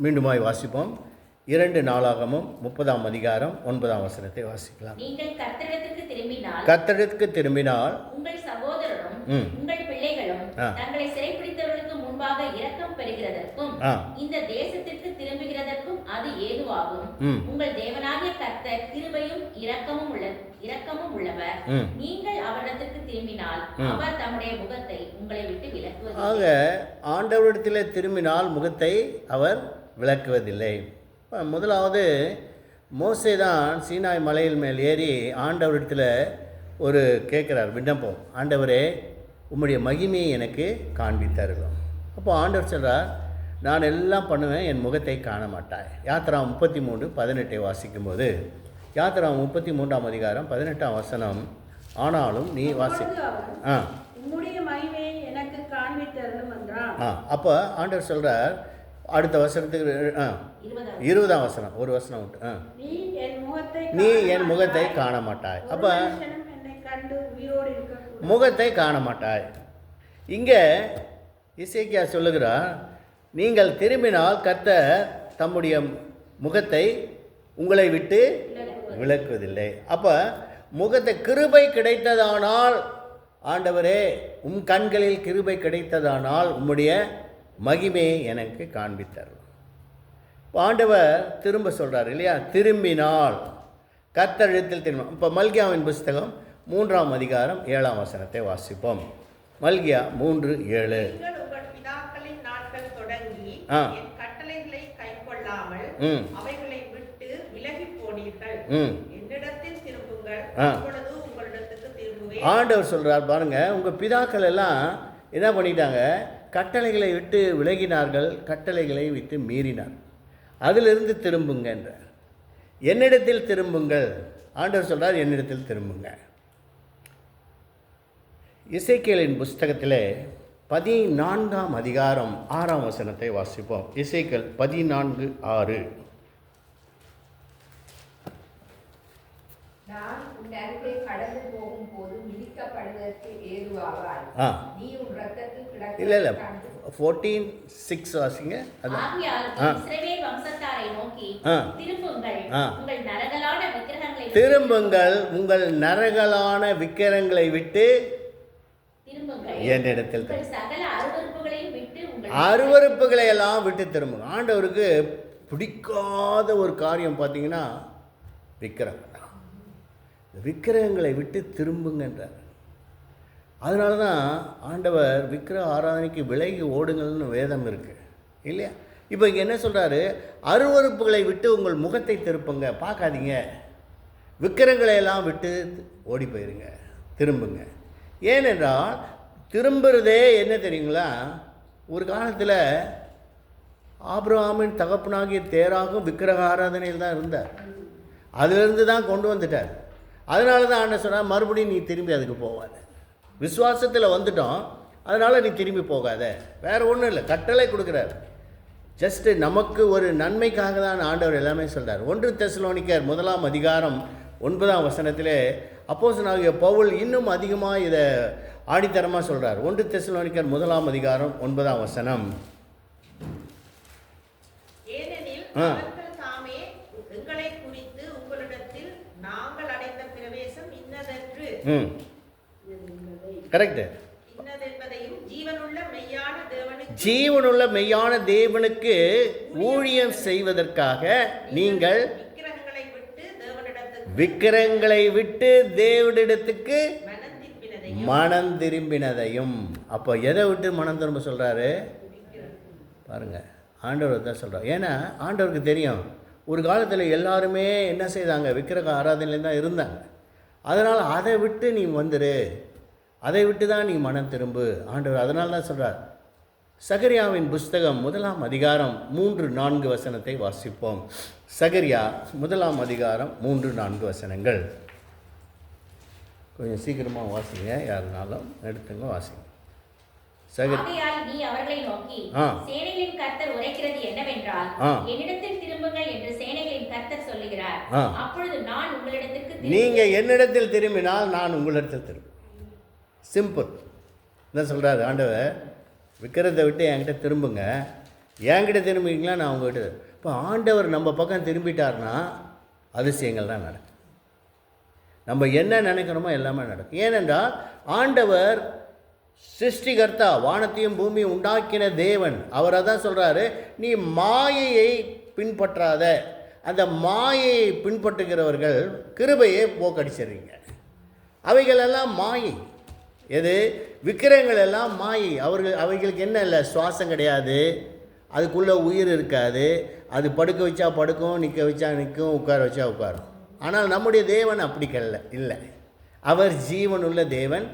மீண்டுமாய் வாசிப்போம். 2 நாளாகமும் 30ஆம் அதிகாரம் 9ஆம் வசனத்தை வாசிக்கலாம். நீங்கள் கர்த்தரிடத்துக்கு திரும்பினால் உங்கள் சகோதரரும் உங்கள் பிள்ளைகளும் தங்களை சிறைப்பிடித்தவர்களுக்கு முன்பாக இரக்கம் பெறுகிறதற்கும் இந்த தேசத்திற்கு திரும்புகிறதற்கும் அது ஏதுவாகும். உங்கள் தேவனாகிய கர்த்தர் கிருபையும் இரக்கமும் உள்ளவர். நீங்கள் அவரிடத்திற்கு திரும்பினால் அவர் தம்முடைய முகத்தை உங்களை விட்டு விலக்குவதில்லை. ஆக ஆண்டவரிடத்தில் திரும்பினால் முகத்தை அவர் விலக்குவதில்லை. முதலாவது மோசே தான் சீனாய் மலையில் மேல் ஏறி ஆண்டவரிடத்தில் ஒரு கேட்குறார் விண்ணப்பம். ஆண்டவரே, உம்முடைய மகிமையை எனக்கு காண்பித்தார்கள். அப்போ ஆண்டவர் சொல்கிறார், நான் எல்லாம் பண்ணுவேன், என் முகத்தை காண மாட்டாய். யாத்திரா 33:18 வாசிக்கும்போது, யாத்திரா 33ஆம் அதிகாரம் 18ஆம் வசனம், ஆனாலும் நீ அப்போ ஆண்டவர் சொல்கிறார் அடுத்த வசனத்துக்கு 20ஆம் வசனம், ஒரு வசனம் விட்டு, நீ என் முகத்தை காண மாட்டாய். அப்போ முகத்தை காண மாட்டாய். இங்கே இசைக்கியா சொல்லுகிறார், நீங்கள் திரும்பினால் கர்த்தர் தம்முடைய முகத்தை உங்களை விட்டு விலக்குவதில்லை. அப்போ முகத்தை கிருபை கிடைத்ததானால், ஆண்டவரே உம் கண்களில் கிருபை கிடைத்ததானால் உம்முடைய மகிமையை எனக்கு காண்பித்தார். ஆண்டவர் திரும்ப சொல்கிறார் இல்லையா, திரும்பினால் கர்த்தரிடத்தில் திரும்ப. இப்போ மல்கியாவின் புஸ்தகம் 3ஆம் அதிகாரம் 7ஆம் வசனத்தை வாசிப்போம். மல்கியா 3:7. ஆண்டவர் சொல்கிறார் பாருங்க, உங்கள் பிதாக்கள் எல்லாம் என்ன பண்ணிட்டாங்க, கட்டளைகளை விட்டு விலகினார்கள், கட்டளைகளை விட்டு மீறினார். அதிலிருந்து திரும்புங்க என்ற, என்னிடத்தில் திரும்புங்கள். ஆண்டவர் சொல்கிறார், என்னிடத்தில் திரும்புங்க. இசைக்கேலின் புஸ்தகத்தில் 14ஆம் அதிகாரம் 6ஆம் வசனத்தை வாசிப்போம். இசைக்கேல் 14:6. இல்லை 14:6 வாசிங்க. திரும்புங்கள், உங்கள் நரகலான விக்கிரகங்களை விட்டு என்னிடத்தில், அருவருப்புகளை எல்லாம் விட்டு திரும்புங்க. ஆண்டவருக்கு பிடிக்காத ஒரு காரியம் பார்த்தீங்கன்னா விக்கிரகம். விக்கிரகங்களை விட்டு திரும்புங்கன்றார். அதனால தான் ஆண்டவர் விக்கிரக ஆராதனைக்கு விலகி ஓடுங்கள்னு வேதம் இருக்குது இல்லையா. இப்போ இங்கே என்ன சொல்கிறாரு, அருவருப்புகளை விட்டு உங்கள் முகத்தை திருப்புங்க, பார்க்காதீங்க, விக்கிரகங்களை எல்லாம் விட்டு ஓடி போயிருங்க, திரும்புங்க. ஏனென்றால் திரும்புறதே என்ன தெரியுங்களா, ஒரு காலத்தில் ஆபிரகாமின் தகப்பனாகிய தேராகும் விக்கிரக ஆராதனையில் தான் இருந்தார். அதிலிருந்து தான் கொண்டு வந்துட்டார். அதனால தான் ஆண்டவர் சொன்னால், மறுபடியும் நீ திரும்பி அதுக்கு போகாத, விசுவாசத்தில் வந்துட்டோம், அதனால் நீ திரும்பி போகாத. வேறு ஒன்றும் இல்லை, கட்டளை கொடுக்குறார். ஜஸ்ட்டு நமக்கு ஒரு நன்மைக்காக தான் ஆண்டவர் எல்லாமே சொல்கிறார். 1 தெசலோனிக்கர் 1ஆம் அதிகாரம் 9ஆம் வசனத்திலே அப்போஸ்தலனாகிய பவுல் இன்னும் அதிகமாக இதை ஆடித்தரமாக சொல்கிறார். 1 தெசலோனிக்கர் 1ஆம் அதிகாரம் 9ஆம் வசனம், கரெக்டு, ஜீவனுள்ள மெய்யான தேவனுக்கு ஊழியம் செய்வதற்காக நீங்கள் விக்கிரகங்களை விட்டு தேவனிடத்துக்கு மனம் திரும்பினதையும். அப்போ எதை விட்டு மனம் திரும்ப சொல்கிறாரு பாருங்க, ஆண்டவர் தான் சொல்கிறார். ஏன்னா ஆண்டவருக்கு தெரியும், ஒரு காலத்தில் எல்லாருமே என்ன செய்தாங்க, விக்கிரக ஆராதனையில் தான் இருந்தாங்க. அதனால் அதை விட்டு நீ வந்துரு, அதை விட்டு தான் நீ மனம் திரும்பு ஆண்டவர். அதனால தான் சொல்கிறார். சகரியாவின் புஸ்தகம் 1ஆம் அதிகாரம் 3-4 வசனத்தை வாசிப்போம். சகரியா 1ஆம் அதிகாரம் 3-4 வசனங்கள். கொஞ்சம் சீக்கிரமாக வாசிங்க, யாருனாலும் எடுத்துங்க, வாசிங்க. நீ அவர்களை நோக்கி, சேனைகளின் கர்த்தர் உரைக்கிறது என்னவென்றால், என்னிடத்தில் திரும்புங்கள் என்று சேனைகளின் கர்த்தர் சொல்லுகிறார். அப்பொழுது நான் உங்களிடத்திற்கு, நீங்க என்னிடத்தில் திரும்பினால் நான் உங்களிடத்தில் திரும்ப. சிம்பிள். என்ன சொல்கிறாரு ஆண்டவர், விக்கிரத்தை விட்டு என்கிட்ட திரும்புங்க, என்கிட்ட திரும்பிங்களா, நான் உங்ககிட்ட. இப்போ ஆண்டவர் நம்ம பக்கம் திரும்பிட்டார்னா அதிசயங்கள் தான் நடக்கும். நம்ம என்ன நினைக்கிறோமோ எல்லாமே நடக்கும். ஏனென்றால் ஆண்டவர் சிருஷ்டிகர்த்தா, வானத்தையும் பூமியும் உண்டாக்கின தேவன். அவர் அதான் சொல்கிறாரு, நீ மாயையை பின்பற்றாத. அந்த மாயையை பின்பற்றுகிறவர்கள் கிருபையை போக்கடிச்சிடுறீங்க. அவைகளெல்லாம் மாயை. எது? விக்கிரங்கள் எல்லாம் மாயை. அவைகளுக்கு என்ன இல்லை, சுவாசம் கிடையாது, அதுக்குள்ளே உயிர் இருக்காது. அது படுக்க வச்சா படுக்கும், நிற்க வச்சா நிற்கும், உட்கார வச்சா உட்காரும். ஆனால் நம்முடைய தேவன் அப்படி இல்லை. அவர் ஜீவனுள்ள தேவன்,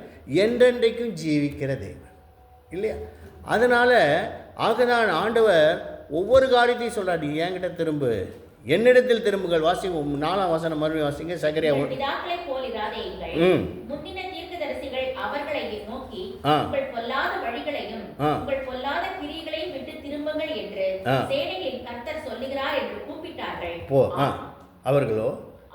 என்றென்றைக்கும் ஜீவிக்கிற தேவன் இல்லையா? அதனால் ஆகதான் ஆண்டவர் ஒவ்வொரு காரியத்தையும் சொல்கிறார், நீ என்கிட்ட திரும்பு, என்னிடத்தில் திரும்புங்கள். வாசிங்க 4ஆம் வசனம் மறுபடியும் வாசிங்க. சகரியா முந்தின தீர்க்கதரிசிகள் அவர்களை நோக்கி உங்கள் பொல்லாத வழிகளையும் உங்கள் பொல்லாத கிரியைகளையும் விட்டு திரும்புங்கள் என்று சேனைகளின் கர்த்தர் சொல்லுகிறார் என்று கூப்பிட்டார்கள். அவர்களோ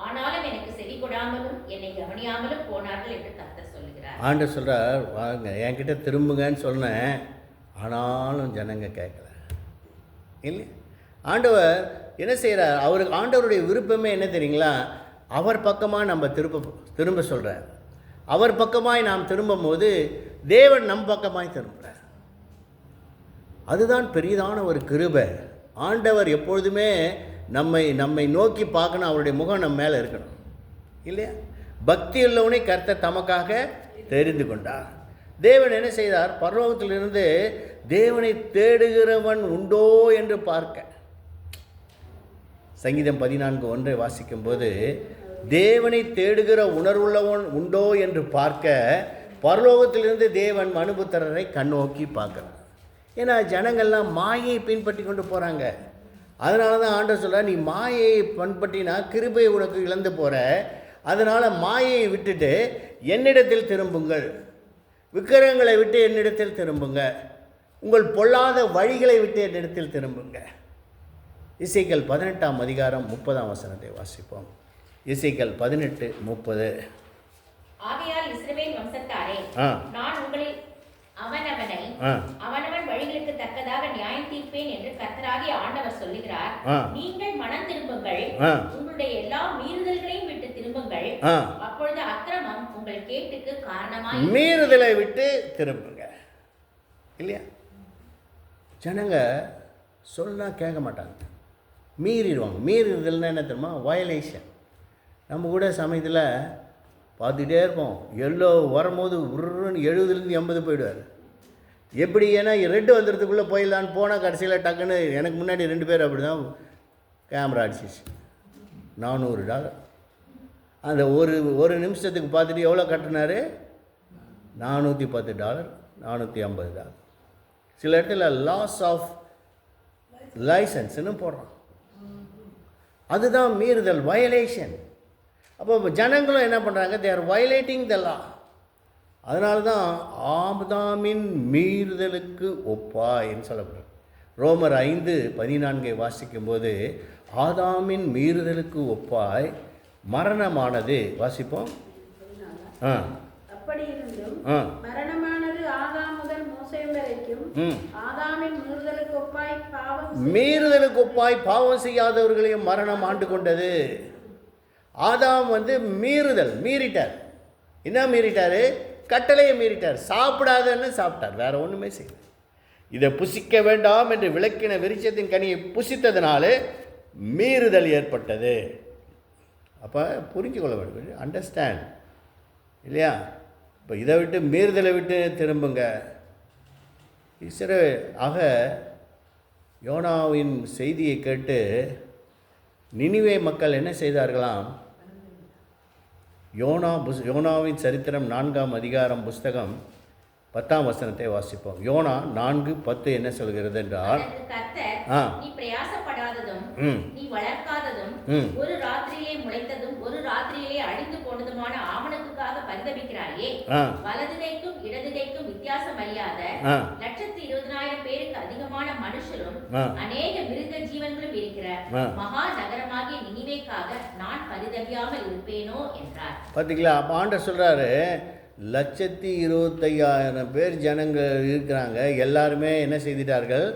ஆனாலும் எனக்கு செவி கொடாமலும் என்னை கவனியாமலும் போனார்கள் என்று கர்த்தர் சொல்லுகிறார். ஆண்டவர் சொல்கிறார், வாங்க என்கிட்ட திரும்புங்கன்னு சொன்னேன், ஆனாலும் ஜனங்க கேட்கல இல்லை. ஆண்டவர் என்ன செய்கிறார்? அவருக்கு ஆண்டவருடைய விருப்பமே என்ன தெரியுங்களா? அவர் பக்கமாக நம்ம திரும்ப சொல்கிறார். அவர் பக்கமாய் நாம் திரும்பும் போது தேவன் நம் பக்கமாய் திரும்புகிறார். அதுதான் பெரியதான ஒரு கிருபை. ஆண்டவர் எப்பொழுதுமே நம்மை நோக்கி பார்க்கணும், அவருடைய முகம் நம்ம மேலே இருக்கணும் இல்லையா? பக்தி உள்ளவனை கர்த்தர் தமக்காக தெரிந்து கொண்டார். தேவன் என்ன செய்தார்? பரலோகத்திலிருந்து தேவனை தேடுகிறவன் உண்டோ என்று பார்க்க. சங்கீதம் 14:1 வாசிக்கும்போது, தேவனை தேடுகிற உணர்வுள்ளவன் உண்டோ என்று பார்க்க பரலோகத்திலிருந்து தேவன் மனுபுத்திரரை கண்ணோக்கி பார்க்கிறார். ஏன்னா ஜனங்கள்லாம் மாயை பின்பற்றி கொண்டு போகிறாங்க. அதனால தான் ஆண்டவர் சொல்கிறார், நீ மாயை பின்பற்றினா கிருபை உனக்கு இழந்து போகிற. அதனால் மாயையை விட்டுட்டு என்னிடத்தில் திரும்புங்கள், விக்கிரகங்களை விட்டு என்னிடத்தில் திரும்புங்க, உங்கள் பொல்லாத வழிகளை விட்டு என்னிடத்தில் திரும்புங்க. எசேக்கியேல் 18ஆம் அதிகாரம் 30ஆம் வசனத்தை வாசிப்போம். எசேக்கியேல் 18:30. ஆகையால் இஸ்ரவேல் வம்சத்தாரே, நான் உங்களில் அவனவன் வழிகளுக்கு தக்கதாக நியாயம் தீர்ப்பேன் என்று கர்த்தராகிய ஆண்டவர் சொல்லுகிறார். நீங்கள் மனம் திரும்புங்கள், உங்களுடைய எல்லா மீறுதல்களையும் விட்டு திரும்புங்கள், அப்பொழுது அக்கிரமம் உங்கள் கேட்டுக்கு காரணமாய். மீறுதலை விட்டு திரும்புங்க இல்லையா? ஜனங்க சொன்னா கேட்க மாட்டாங்க, மீறிடுவாங்க. மீறுதல்னா என்ன தெரியுமா? வயலேஷன். நம்ம கூட சமயத்தில் பார்த்துக்கிட்டே இருப்போம், எல்லோ வரும்போது உருன்னு 70லேருந்து 80 போயிடுவார். எப்படி? ஏன்னா ரெட்டு வந்துடுறதுக்குள்ளே போயிடலான்னு போனால் கடைசியில் டக்குன்னு எனக்கு முன்னாடி 2 பேர் அப்படி தான் கேமரா அடிச்சிச்சு. $400. அந்த ஒரு நிமிஷத்துக்கு பார்த்துட்டு எவ்வளோ கட்டினார்? $410, $450. சில இடத்துல லாஸ் ஆஃப் லைசன்ஸ்னு போடுறான். அதுதான் மீறுதல், வயலேஷன். அப்போ ஜனங்களும் என்ன பண்ணுறாங்க? தே ஆர் வயலேட்டிங் த லா. அதனால தான் ஆதாமின் மீறுதலுக்கு ஒப்பாயின்னு சொல்லப்படுறது. ரோமர் 5:14 வாசிக்கும்போது, ஆதாமின் மீறுதலுக்கு ஒப்பாய் மரணமானது. வாசிப்போம். அப்படி இருந்தும் மரணமானது ஆதாம் முதல் மோசே வரைக்கும் ஆதாமின் மீறுதலுக்கு ஒப்பாய் பாவம் செய்யாதவர்களையும் மரணம் ஆண்டு கொண்டது. ஆதாம் மீறிட்டார். என்ன மீறிட்டாரு? கட்டளையை மீறிட்டார். சாப்பிடாதன்னு சாப்பிட்டார், வேற ஒன்றுமே செய்யல. இதை புசிக்க வேண்டாம் என்று விளக்கின விருட்சத்தின் கனியை புசித்ததுனால மீறுதல் ஏற்பட்டது. அப்போ புரிஞ்சு கொள்ள வேண்டும், அண்டர்ஸ்டாண்ட் இல்லையா? இப்போ இதை விட்டு மீறுதலை விட்டு திரும்புங்க. ஆக யோனாவின் செய்தியை கேட்டு நினிவே மக்கள் என்ன செய்தார்களாம்? யோனாவின் சரித்திரம் 4ஆம் அதிகாரம் புஸ்தகம் 10ஆம் வசனத்தை வாசிப்போம். யோனா 4:10 என்ன சொல்கிறது என்றால், நீ பிரயாசப்படாததும் நீ வளர்க்காததும் ஒரு ராத்திரியிலே முளைத்ததும் ஒரு ராத்திரியிலே அழிந்து போனதுமான ஆமணக்குக்காக பரிதபிக்கிறாயே, வலதுகைக்கும் இடதுகைக்கும் வித்தியாசம் அறியாத 120,000 பேருக்கு அதிகமான மனுஷரும் அநேக மிருக ஜீவன்களும் இருக்கிற மகா நகரமாகிய நினிவேக்காக நான் பரிதபியாமல் இருப்பேனோ என்றார். பார்த்தீங்களா? அப்போ ஆண்டவர் சொல்றாரு, 125,000 பேர் ஜனங்கள் இருக்கிறாங்க, எல்லாருமே என்ன செய்துட்டார்கள்?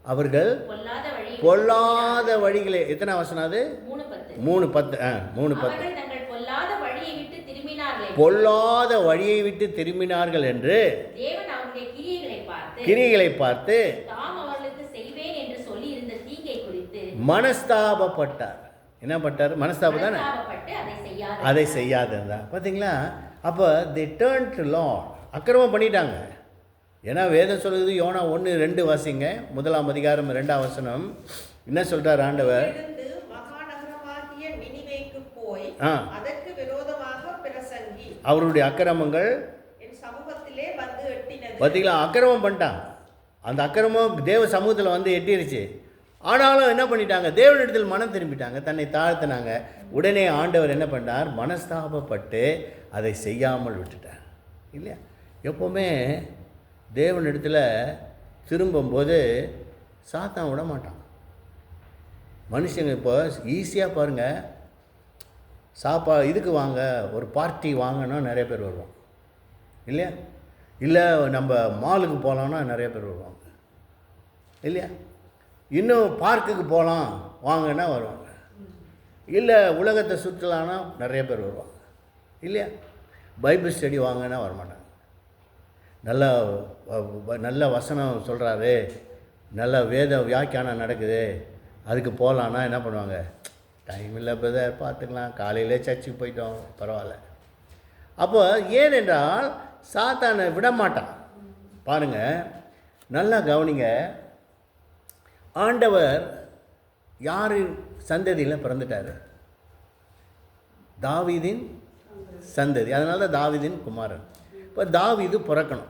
அவர்கள் பொல்லாத வழி பொல்லாத வழிகளே. எத்தனை வசனம் அது? 3:10. 3:10. 3:10. அவர்கள் தங்கள் பொல்லாத வழியை விட்டு திரும்பினார்கள். பொல்லாத வழியை விட்டு திரும்பினார்கள் என்று தேவன் அவருடைய கிரியைகளை பார்த்து தாம் அவர்களுக்கு செய்வேன் என்று சொல்லி இருந்த தீங்கை குறித்து மனஸ்தாபப்பட்டார். என்ன பட்டார்? மனஸ்தாபம் தானே, அதை செய்யாதான். பார்த்தீங்களா? அப்போ தி டர்ன் டு லார்ட். அக்கிரமம் பண்ணிட்டாங்க. ஏன்னா வேதம் சொல்லுது, யோனா 1:2 வாசிங்க, 1ஆம் அதிகாரம் 2ஆம் வசனம். என்ன சொல்றார் ஆண்டவர்? அதற்கு விரோதமாக பிரசங்கி அவருடைய அக்கிரமங்கள் என் சமூகத்திலே வந்து எட்டினது. பார்த்தீங்களா? அக்கிரமம் பண்ணிட்டாங்க. அந்த அக்கிரமம் தேவ சமூகத்தில் வந்து எட்டிருச்சு. ஆனாலும் என்ன பண்ணிட்டாங்க? தேவனிடத்தில் மனம் திரும்பிட்டாங்க, தன்னை தாழ்த்தினாங்க. உடனே ஆண்டவர் என்ன பண்ணார்? மனஸ்தாபப்பட்டு அதை செய்யாமல் விட்டுட்டார். இல்லையா? எப்போவுமே தேவனிடத்தில் திரும்பும்போது சாத்தான் விட மாட்டான். மனுஷங்க இப்போ ஈஸியாக பாருங்கள், இதுக்கு வாங்க, ஒரு பார்ட்டி வாங்கினா நிறைய பேர் வருவாங்க இல்லையா? இல்லை நம்ம மாலுக்கு போகலான்னா நிறைய பேர் வருவாங்க இல்லையா? இன்னும் பார்க்குக்கு போகலாம் வாங்கன்னா வருவாங்க. இல்லை உலகத்தை சுற்றலான்னா நிறைய பேர் வருவாங்க இல்லையா? பைபிள் ஸ்டடி வாங்கன்னா வரமாட்டாங்க. நல்ல வசனம் சொல்கிறாரு, நல்ல வேத வியாக்கியானம் நடக்குது, அதுக்கு போகலான்னா என்ன பண்ணுவாங்க? டைம் இல்லை பிரதர், பார்த்துக்கலாம், காலையிலே சர்ச்சுக்கு போயிட்டோம், பரவாயில்ல. அப்போ ஏனென்றால் சாத்தானை விடமாட்டான். பாருங்கள், நல்லா கவனிங்க. ஆண்டவர் யாரின் சந்ததியில் பிறந்துட்டார்? தாவீதின் சந்ததி. அதனால தான் தாவீதின் குமாரன். இப்போ தாவீது பிறக்கணும்.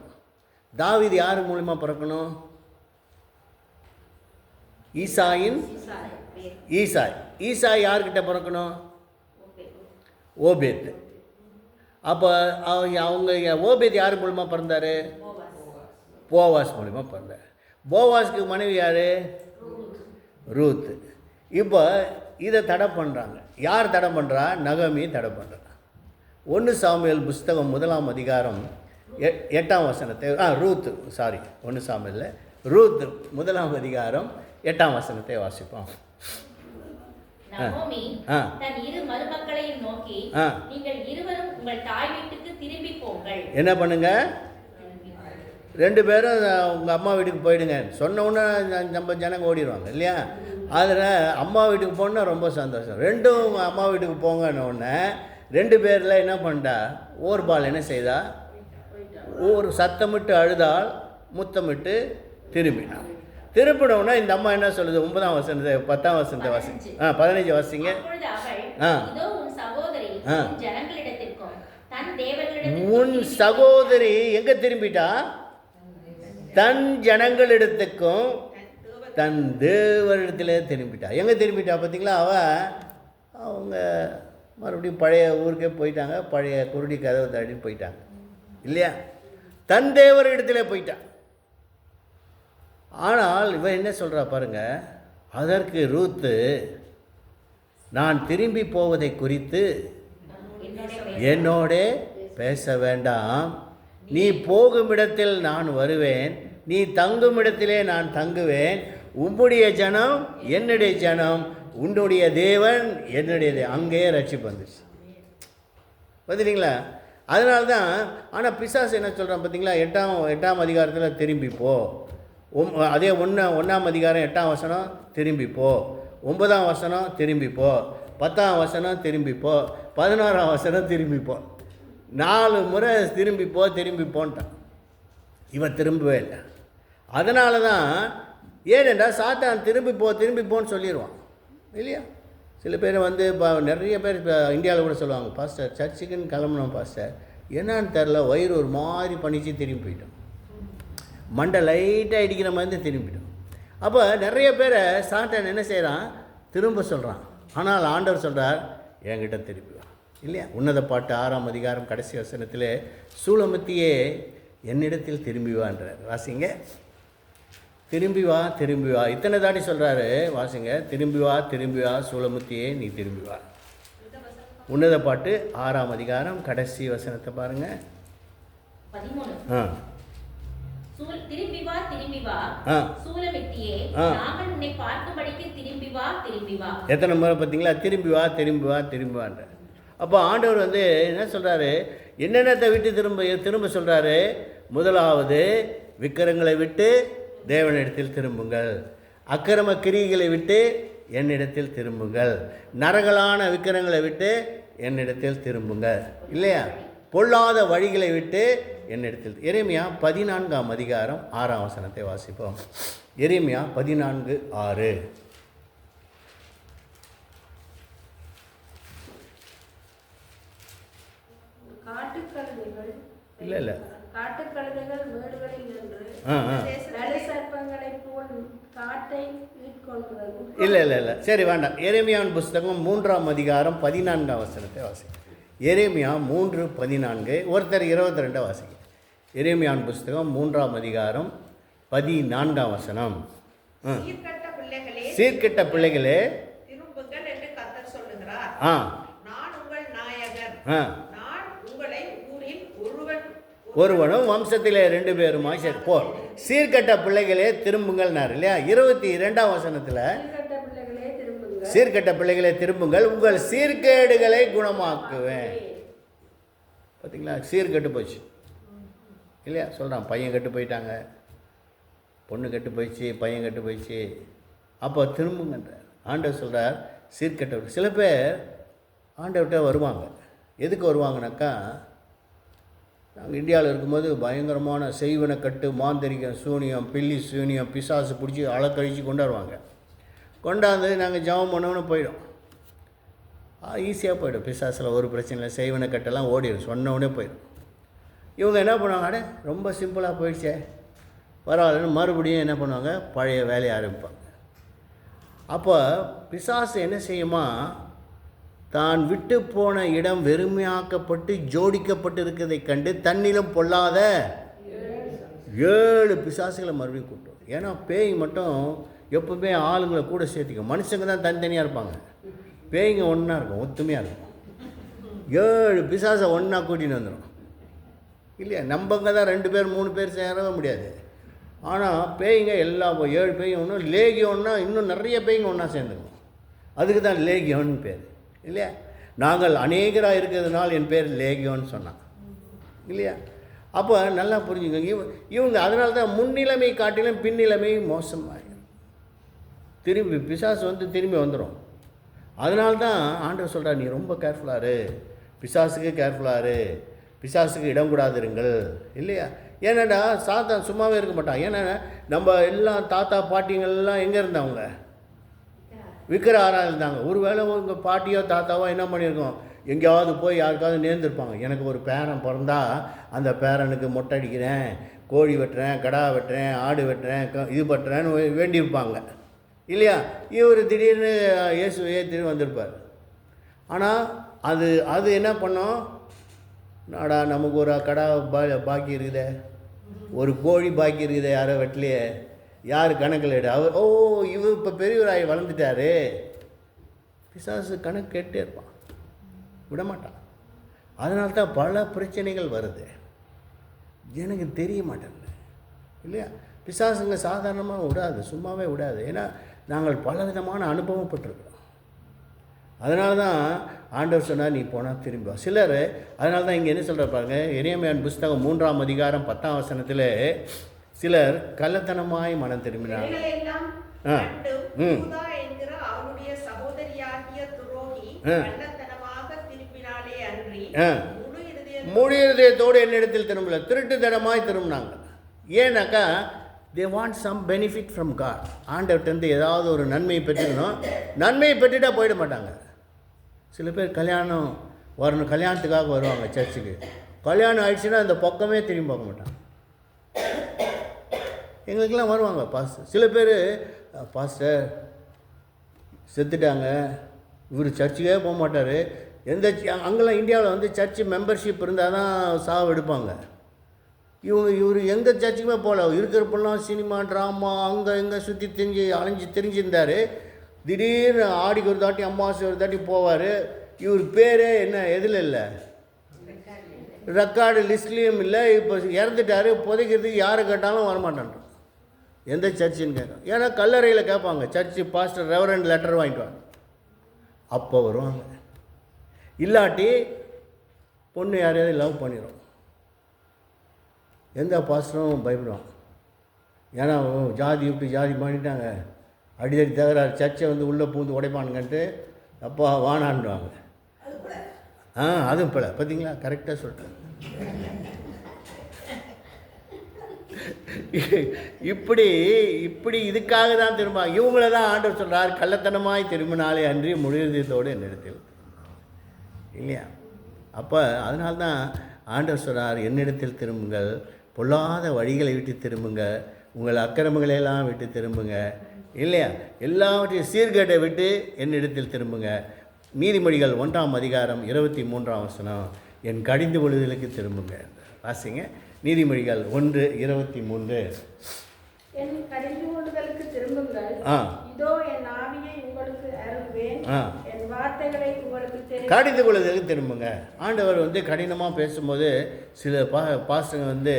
தாவீது யார் மூலிமா பிறக்கணும்? ஈசாய் யார்கிட்ட பிறக்கணும்? ஓபேத். அப்போ அவங்க ஓபேத் யார் மூலிமா பிறந்தார்? போவாஸ் மூலிமா பிறந்தார். போவாஸ்க்கு மனைவி யார்? ரூத். இப்போ இதை தடை பண்ணுறாங்க. யார் தடை பண்ணுறா? நகமி தடை பண்ணுறா. 1 சாமுவேல் புஸ்தகம் 1ஆம் அதிகாரம் 8ஆம் வசனத்தை ரூத் 1 சாமுவேல் ரூத் 1ஆம் அதிகாரம் 8ஆம் வசனத்தை வாசிப்போம். நகோமி தன் இரு மருமக்களையும் நோக்கி, நீங்கள் இருவரும் உங்கள் தாய் வீட்டுக்கு திரும்பி போங்கள். என்ன பண்ணுங்க? 2 பேரும் உங்கள் அம்மா வீட்டுக்கு போயிடுங்க. சொன்ன உடனே நம்ம ஜனங்க ஓடிடுவாங்க இல்லையா? அதில் அம்மா வீட்டுக்கு போனால் ரொம்ப சந்தோஷம். 2 அம்மா வீட்டுக்கு போங்கன்னு உடனே 2 பேரில் என்ன பண்ணிட்டா? ஓர்பால் என்ன செய்தா? ஒரு சத்தமிட்டு அழுதால், முத்தமிட்டு திரும்பினான். திருப்பினோன்னா இந்த அம்மா என்ன சொல்லுது? 9ஆம் வசனத்தை 10ஆம் வசனத்தை வாசி 15 வாசிங்க. உன் சகோதரி எங்கே திரும்பிட்டா? தன் ஜனங்களிடத்துக்கும் தன் தேவரிடத்திலே திரும்பிட்டா. எங்கே திரும்பிட்டா பார்த்தீங்களா? அவங்க மறுபடியும் பழைய ஊருக்கே போயிட்டாங்க. பழைய குருடி கதவை தாண்டி போயிட்டாங்க இல்லையா? தன் தேவர் இடத்துல போயிட்டான். ஆனால் இவன் என்ன சொல்கிறா பாருங்க. அதற்கு ரூத்து, நான் திரும்பி போவதை குறித்து என்னோட பேச வேண்டாம். நீ போகும் இடத்தில் நான் வருவேன், நீ தங்கும் இடத்திலே நான் தங்குவேன். உம்முடைய ஜனம் என்னுடைய ஜனம், உன்னுடைய தேவன் என்னுடைய. அங்கேயே ரட்சிப்பு வந்துச்சு. பார்த்துட்டிங்களா? அதனால தான். ஆனால் பிசாசு என்ன சொல்கிறான் பார்த்தீங்களா? 8ஆம் அதிகாரத்தில் திரும்பிப்போ. அதே 1ஆம் அதிகாரம் 8ஆம் வசனம் திரும்பிப்போ, 9ஆம் வசனம் திரும்பிப்போ, 10ஆம் வசனம் திரும்பிப்போ, 11ஆம் வசனம் திரும்பிப்போ. 4 முறை திரும்பிப்போன்ட்டான். இவன் திரும்பவே இல்லை. அதனால தான். ஏனென்றால் சாத்தான் திரும்பிப்போன்னு சொல்லிடுவான் இல்லையா? சில பேர் நிறைய பேர் இப்போ இந்தியாவில் கூட சொல்லுவாங்க, பாஸ்டர் சர்ச்சுக்குன்னு கிளம்புனோம் பாஸ்டர், என்னான்னு தெரில, வயிறு ஒரு மாதிரி பண்ணிச்சு, திரும்பி போயிட்டோம். மண்டை லைட்டாக அடிக்கிற மாதிரி திரும்பிட்டோம். அப்போ நிறைய பேரை சாத்தான் என்ன செய்கிறான்? திரும்ப சொல்கிறான். ஆனால் ஆண்டவர் சொல்கிறார், என்கிட்ட திரும்பி வா இல்லையா? உன்னத பாட்டு 6ஆம் அதிகாரம் கடைசி வசனத்தில், சூலமத்தியே என்னிடத்தில் திரும்பி வான்றார். வாசிங்க. திரும்பி வா இத்தனை தாட்டி சொல்கிறாரு. வாசிங்க. திரும்பி வா சூலமுத்தியே நீ திரும்பி வா. உன்னத பாட்டு 6ஆம் அதிகாரம் கடைசி வசனத்தை பாருங்க. 13. திரும்பி வா. ஆ சூலமித்தியே, ஆ. நாங்கள் உன்னை பார்க்கும்படிக்கு திரும்பி வா, திரும்பி வா. எத்தனை முறை பார்த்தீங்களா? திரும்பி வா, திரும்பி வா, திரும்பி வான்ற. அப்போ ஆண்டவர் வந்து என்ன சொல்கிறாரு? என்னென்னத்தை விட்டு திரும்ப சொல்கிறாரு? முதலாவது, விக்கிரங்களை விட்டு தேவனிடத்தில் திரும்புங்கள். அக்கிரம கிரியைகளை விட்டு என்னிடத்தில் திரும்புங்கள். நரகலான விக்கிரங்களை விட்டு என்னிடத்தில் திரும்புங்கள். இல்லையா? பொல்லாத வழிகளை விட்டு என்னிடத்தில். எரேமியா 14ஆம் அதிகாரம் 6ஆம் வசனத்தை வாசிப்போம். எரேமியா 14:6. இல்லை காட்டுக்கழுதைகள் மேடுகளில் நின்று நடுசர்ப்பங்களைப் போல் காட்டை மீட்கொள்கிறது. இல்லை சரி வேண்டாம். எரேமியாவின் புஸ்தகம் 3ஆம் அதிகாரம் 14ஆம் வசனத்தை வாசிக்கும். எரேமியா 3:14. ஒருத்தர் 22 வாசிக்கும். எரேமியாவின் புஸ்தகம் 3ஆம் அதிகாரம் 14ஆம் வசனம். சீர்கெட்ட பிள்ளைகளே திரும்புங்கள் என்று கர்த்தர் சொல்லுகிறார். நான் உங்கள் நாயகர். நான் உங்களை ஊரில் ஒருவனும் வம்சத்திலே 2 பேருமாய் போ. சீர்கெட்ட பிள்ளைகளே திரும்புங்கள்னார் இல்லையா? 22ஆம் வசனத்தில் சீர்கெட்ட பிள்ளைகளே திரும்புங்கள், உங்கள் சீர்கேடுகளை குணமாக்குவேன். பார்த்தீங்களா? சீர்கெட்டு போச்சு இல்லையா? சொல்கிறான், பையன் கெட்டு போயிட்டாங்க, பொண்ணு கெட்டு போயிடுச்சு, பையன் கெட்டு போயிடுச்சு. அப்போ திரும்புங்கன்றார் ஆண்டவர். சொல்கிறார் சீர்கெட்ட. சில பேர் ஆண்டவர்கிட்ட வருவாங்க. எதுக்கு வருவாங்கனாக்கா, நாங்கள் இந்தியாவில் இருக்கும்போது பயங்கரமான செய்வன கட்டு, மாந்தரிகம், சூனியம், பில்லி சூனியம், பிசாசு பிடிச்சி அலக்கழித்து கொண்டாடுவாங்க. கொண்டாந்து நாங்கள் ஜெபம் பண்ணோன்னு போயிடும். ஈஸியாக போயிடும். பிசாசில் ஒரு பிரச்சனை இல்லை, செய்வன கட்டெல்லாம் ஓடிடும், சொன்னோடனே போயிடும். இவங்க என்ன பண்ணுவாங்க? அடே ரொம்ப சிம்பிளாக போயிடுச்சே, பரவாயில்லன்னு மறுபடியும் என்ன பண்ணுவாங்க? பழைய வேலையை ஆரம்பிப்பாங்க. அப்போ பிசாசு என்ன செய்யுமா? தான் விட்டு போன இடம் வெறுமையாக்கப்பட்டு ஜோடிக்கப்பட்டு இருக்கிறதை கண்டு தன்னிலும் பொல்லாத 7 பிசாசுகளை மறுபடியும் கூட்டும். ஏன்னா பேய் மட்டும் எப்பவுமே ஆளுங்களை கூட சேர்த்திக்கும். மனுஷங்க தான் தனித்தனியாக இருப்பாங்க, பேய்ங்க ஒன்றா இருக்கும், ஒத்துமையாக இருக்கும். 7 பிசாசை ஒன்றா கூட்டின்னு வந்துடும் இல்லையா? நம்பங்க தான் 2 பேர் 3 பேர் சேரவே முடியாது. ஆனால் பேய்ங்க எல்லா 7 பேயும் ஒன்றும் லேகியோன்னா இன்னும் நிறைய பேய்ங்க ஒன்றா சேர்ந்துக்கும். அதுக்கு தான் லேகியோன்னு பேர் இல்லையா? நாங்கள் அநேகராக இருக்கிறதுனால என் பேர் லேகியோன்னு சொன்னான் இல்லையா? அப்போ நல்லா புரிஞ்சுக்கோங்க. இவங்க அதனால தான் முன்னிலைமை காட்டிலும் பின்னிலைமை மோசமாகிடும். திரும்பி பிசாசு வந்து திரும்பி வந்துடும். அதனால தான் ஆண்டவர் சொல்கிறார், நீ ரொம்ப கேர்ஃபுல்லாரு, பிசாசுக்கு கேர்ஃபுல்லாரு, பிசாசுக்கு இடம் கூடாதுருங்கள் இல்லையா? ஏன்னாடா சாத்தான் சும்மாவே இருக்க மாட்டான். ஏன்னா நம்ம எல்லாம் தாத்தா பாட்டிங்கள்லாம் எங்கே இருந்தவங்க? விக்கிர ஆராதனை இருந்தாங்க. ஒருவேளை உங்கள் பாட்டியோ தாத்தாவோ என்ன பண்ணியிருக்கோம்? எங்கேயாவது போய் யாருக்காவது நேர்ந்துருப்பாங்க. எனக்கு ஒரு பேரன் பிறந்தா அந்த பேரனுக்கு மொட்டை அடிக்கிறேன், கோழி வெட்டுறேன், கடா வெட்டுறேன், ஆடு வெட்டுறேன், இது பட்டுறேன்னு வேண்டியிருப்பாங்க இல்லையா? இவர் திடீர்னு இயேசுவையே திரும்பி வந்திருப்பார். ஆனால் அது என்ன பண்ணோம்? நாடா நமக்கு ஒரு கடா பாக்கி இருக்குதே, ஒரு கோழி பாக்கி இருக்குதே, யாரோ வெட்டலையே, யார் கணக்கில் எடு? அவர் இவர் இப்போ பெரியவராகி வளர்ந்துட்டாரு. பிசாசு கணக்கு கேட்டே இருப்பான், விடமாட்டான். அதனால தான் பல பிரச்சனைகள் வருது, எனக்கு தெரிய மாட்டேங்குது இல்லையா? பிசாசுங்க சாதாரணமாக விடாது, சும்மாவே விடாது. ஏன்னா நாங்கள் பல விதமான அனுபவப்பட்டிருக்கிறோம். அதனால தான் ஆண்டவர் சொன்னால் நீ போனால் திரும்ப. சிலர் அதனால தான் இங்கே என்ன சொல்கிற பாருங்க, எரேமியாவின் புஸ்தகம் 3ஆம் அதிகாரம் 10ஆம் வசனத்தில் சிலர் கள்ளத்தனமாய் மனம் திரும்பினார். அவனுடைய சகோதரியாகிய துரோகி கள்ளத்தனமாக திரும்பினாலே அன்றி முழு இதயத்தோடு என்னிடத்தில் திரும்பல, திருட்டுத்தனமாய் திரும்பினாங்க. ஏன்னாக்கா they want some benefit from God. ஆண்டவர்கிட்ட ஏதாவது ஒரு நன்மையை பெற்றுக்கணும். நன்மையை பெற்றுட்டா போயிட மாட்டாங்க. சில பேர் கல்யாணம் வரணும், கல்யாணத்துக்காக வருவாங்க சர்ச்சுக்கு. கல்யாணம் ஆயிடுச்சுன்னா அந்த பக்கமே திரும்பி பார்க்க மாட்டாங்க. எங்களுக்கெல்லாம் வருவாங்க பாஸ்டர். சில பேர் பாஸ்டர் செத்துட்டாங்க, இவர் சர்ச்சுக்கே போக மாட்டார். அங்கெல்லாம் இந்தியாவில் வந்து சர்ச்சு மெம்பர்ஷிப் இருந்தால் தான் சாவு எடுப்பாங்க. இவர் எங்கே சர்ச்சுக்குமே போகல, இருக்கிறப்பெல்லாம் சினிமா ட்ராமா அங்கே எங்கே சுற்றி தெரிஞ்சிருந்தார். திடீர்னு ஆடிக்கு ஒரு தாட்டி அம்மாவாசை ஒரு தாட்டி போவார். இவர் பேரே என்ன எதில் இல்லை, ரெக்கார்டு லிஸ்ட்லேயும் இல்லை. இப்போ இறந்துட்டார், புதைக்கிறதுக்கு யாரை கேட்டாலும் வரமாட்டான். எந்த சர்ச்சுன்னு கேட்கும். ஏன்னா கல்லறையில் கேட்பாங்க, சர்ச்சு பாஸ்டர் ரெவரண்ட் லெட்டர் வாங்கிட்டு வாங்க, அப்போ வருவாங்க. இல்லாட்டி பொண்ணு யாரையாவது லவ் பண்ணிடும். எந்த பாஸ்டரும் பயப்படுவான். ஏன்னா ஜாதி விட்டு ஜாதி பண்ணிட்டாங்க, அடிதடி தகராறு, சர்ச்சை வந்து உள்ளே பூந்து உடைப்பானுங்கன்ட்டு அப்பா வானான்டுவாங்க. அதுவும் பிள்ளை பார்த்தீங்களா, கரெக்டாக சொல்லிட்டேன். இப்படி இப்படி இதுக்காக தான் திரும்ப இவங்கள தான் ஆண்டவர் சொல்கிறார், கள்ளத்தனமாய் திரும்பினாலே அன்றி முழுதத்தோடு என்னிடத்தில் இல்லையா. அப்போ அதனால்தான் ஆண்டவர் சொல்கிறார், என்னிடத்தில் திரும்புங்கள், பொல்லாத வழிகளை விட்டு திரும்புங்க, உங்கள் அக்கிரமங்களையெல்லாம் விட்டு திரும்புங்க இல்லையா, எல்லாவற்றையும் சீர்கேட்டை விட்டு என்னிடத்தில் திரும்புங்க. நீதிமொழிகள் 1ஆம் அதிகாரம் 23ஆம் வசனம், என் கடிந்து கொள்ளுதலுக்கு திரும்புங்க. வாசிங்க, நீதிமொழிகள் 1:23. என் கடிந்து கொள்ளுதலுக்கு திரும்புங்கள், இதோ என் ஆவியை உங்களுக்கு அருள்வேன், என் வார்த்தைகளை உங்களுக்கு தெரிவிப்பேன். கடிந்து கொள்ளுதலுக்கு திரும்புங்க. ஆண்டவர் வந்து கடினமாக பேசும்போது சில பாஸ்டங்க வந்து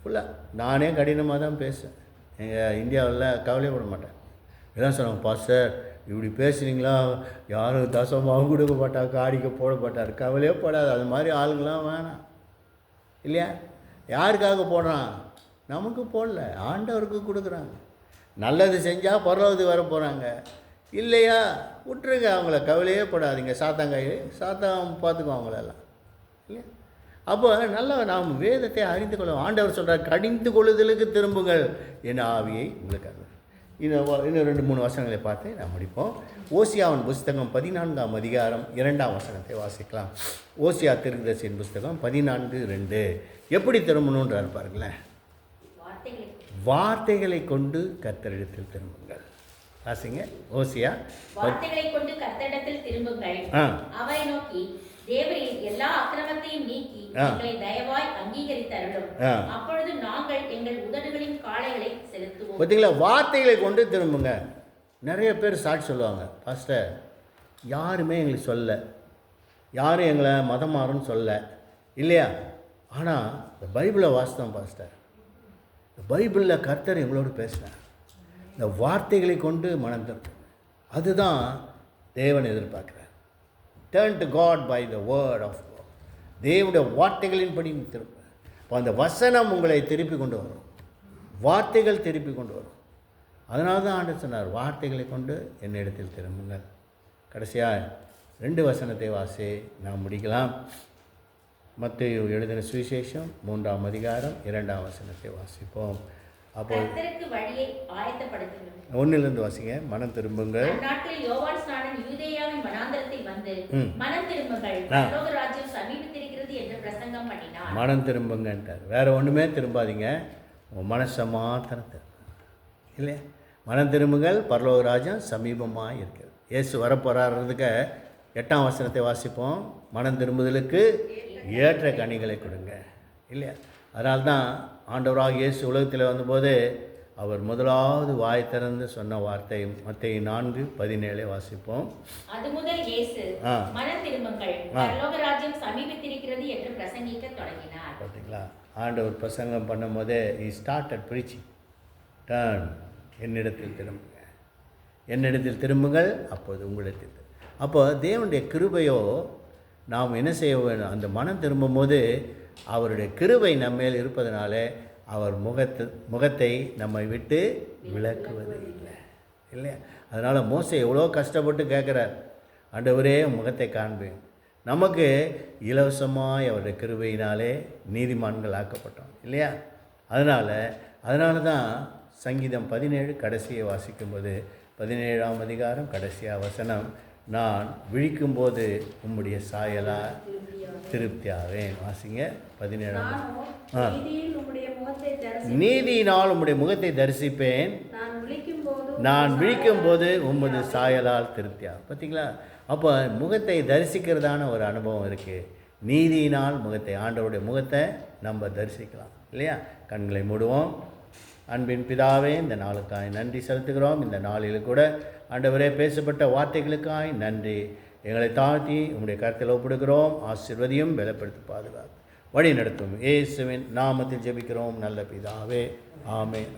ஃபுல்லாக நானே கடினமாக தான் பேசுவேன். எங்கள் இந்தியாவில் கவலைப்பட மாட்டேன். எல்லாம் சொல்லுவாங்க, பாஸ்டர் இப்படி பேசுனீங்களா யாரும் தசமாக கொடுக்க மாட்டார், காடிக்க போட மாட்டார். கவலையே போடாது. அது மாதிரி ஆளுங்களாம் வேணாம் இல்லையா. யாருக்காக போடுறான்? நமக்கு போடல, ஆண்டவருக்கு கொடுக்குறாங்க. நல்லது செஞ்சால் பரவாது வர போகிறாங்க, இல்லையா விட்டுருங்க அவங்கள, கவலையே போடாதீங்க. சாத்தான் பார்த்துக்குவோம் அவங்களெல்லாம் இல்லையா. அப்போ நல்லா நாம் வேதத்தை அறிந்து கொள்ளும். ஆண்டவர் சொல்கிறார், கடிந்து கொள்ளுதலுக்கு திரும்புங்கள், என் ஆவியை உங்களுக்கு. இன்னும் 2-3 வசனங்களை பார்த்து நாம் முடிப்போம். ஓசியாவின் புஸ்தகம் 14ஆம் அதிகாரம் 2ஆம் வசனத்தை வாசிக்கலாம். ஓசியா தீர்க்கதரிசியின் புஸ்தகம் 14:2. எப்படி திரும்பணுன்றார் பாருங்களேன். வார்த்தைகளை கொண்டு கர்த்தரிடத்தில் திரும்புங்கள். வாசிங்க, ஓசியா. வார்த்தைகளை கொண்டு கர்த்தரிடத்தில் திரும்புங்கள், அவரை நோக்கி தேவரீர் எல்லா அக்கிரமத்தையும் நீக்கி எங்களை தயவாய் அங்கீகரித்தருளும், அப்பொழுது நாங்கள் எங்கள் உதடுகளின் காளைகளை செலுத்துவோம். பார்த்தீங்களா, வார்த்தைகளை கொண்டு திரும்புங்க. நிறைய பேர் சாட்சி சொல்லுவாங்க, பாஸ்டர் யாருமே எங்களுக்கு சொல்ல, யாரும் எங்களை மதம் மாறுன்னு சொல்ல இல்லையா. ஆனால் இந்த பைபிளை வாசித்தோம் பாஸ்டர், இந்த பைபிளில் கர்த்தர் எங்களோடு பேசுகிறார். இந்த வார்த்தைகளை கொண்டு மனம் திரும்பும். அதுதான் தேவன் எதிர்பார்க்குறார். Turn to God by the word of God. தேவனுடைய வார்த்தைகளின்படி திரும்ப. இப்போ அந்த வசனம் உங்களை திருப்பி கொண்டு வரும், வார்த்தைகள் திருப்பி கொண்டு வரும். அதனால தான் ஆண்டவர் சொன்னார், வார்த்தைகளை கொண்டு என்னிடத்தில் திரும்புங்கள். கடைசியாக 2 வசனத்தை வாசி நாம் முடிக்கலாம். மத்தேயு எழுதின சுவிசேஷம் 3ஆம் அதிகாரம் 2ஆம் வசனத்தை வாசிப்போம். அப்போ 1 வாசிங்க. மனம் திரும்புங்கள். அந்நாட்களில் யோவான் ஸ்நானன் யூதேயாவின் வனாந்தரத்தில் வந்து மனம் திரும்புங்கள், பரலோக ராஜ்யம் சமீபித்திருக்கிறது என்று பிரசங்கம் பண்ணினார். மனம் திரும்புங்கன்றார். வேற ஒன்றுமே திரும்பாதீங்க, உங்கள் மனசை மாத்திரம் இல்லையா. மனம் திரும்புங்கள், பரலோக ராஜ்யம் சமீபமாக இருக்கிறது. இயேசு வரப்போறாருறதுக்கு 8ஆம் வசனத்தை வாசிப்போம். மனம் திரும்புதலுக்கு ஏற்ற கனிகளை கொடுங்க இல்லையா. அதனால்தான் ஆண்டவராக இயேசு உலகத்தில் வந்தபோது அவர் முதலாவது வாய் திறந்து சொன்ன வார்த்தை மத்தேயு 4:17 வாசிப்போம். அது முதல் இயேசு மனம் திரும்புங்கள், பரலோக ராஜ்யம் சமீபித்திருக்கிறது என்று பிரசங்கிக்க தொடங்கினார். பார்த்தீங்களா, ஆண்டவர் பிரசங்கம் பண்ணும்போதே he started preaching. டர்ன், என்னிடத்தில் திரும்புங்க, என்னிடத்தில் திரும்புங்கள், அப்போது உங்களிடத்தில். அப்போ தேவனுடைய கிருபையோ நாம் என்ன செய்ய வேணும்? அந்த மனம் திரும்பும்போது அவருடைய கிருபை நம்மேல் இருப்பதனால அவர் முகத்தை நம்மை விட்டு விலக்குவது இல்லை இல்லையா. அதனால் மோசே எவ்வளோ கஷ்டப்பட்டு கேட்குறார், ஆண்டவரே முகத்தை காண்பேன். நமக்கு இலவசமாய் அவருடைய கிருபையினாலே நீதிமான்கள் ஆக்கப்பட்டோம் இல்லையா. அதனால தான் சங்கீதம் 17 கடைசியை வாசிக்கும்போது 17ஆம் அதிகாரம் கடைசியாக வசனம், நான் விழிக்கும்போது உம்முடைய சாயலா திருப்தியாவேன். வாசிங்க 17ஆம். நீதியினால் உம்முடைய முகத்தை தரிசிப்பேன், நான் விழிக்கும்போது உம்மது சாயலால் திருப்தியா. பார்த்தீங்களா, அப்போ முகத்தை தரிசிக்கிறதான ஒரு அனுபவம் இருக்குது. நீதியினால் முகத்தை, ஆண்டவருடைய முகத்தை நம்ம தரிசிக்கலாம் இல்லையா. கண்களை மூடுவோம். அன்பின் பிதாவே, இந்த நாளுக்காய் நன்றி செலுத்துகிறோம். இந்த நாளில் கூட ஆண்டவரே பேசப்பட்ட வார்த்தைகளுக்காய் நன்றி. எங்களை தாழ்த்தி உங்களுடைய கருத்தில் ஒப்பிடுகிறோம். ஆசீர்வதியும், பலப்படுத்தி பாதுகாத்து வழி நடத்தும். இயேசுவின் நாமத்தில் ஜெபிக்கிறோம் நல்ல பிதாவே, ஆமென்.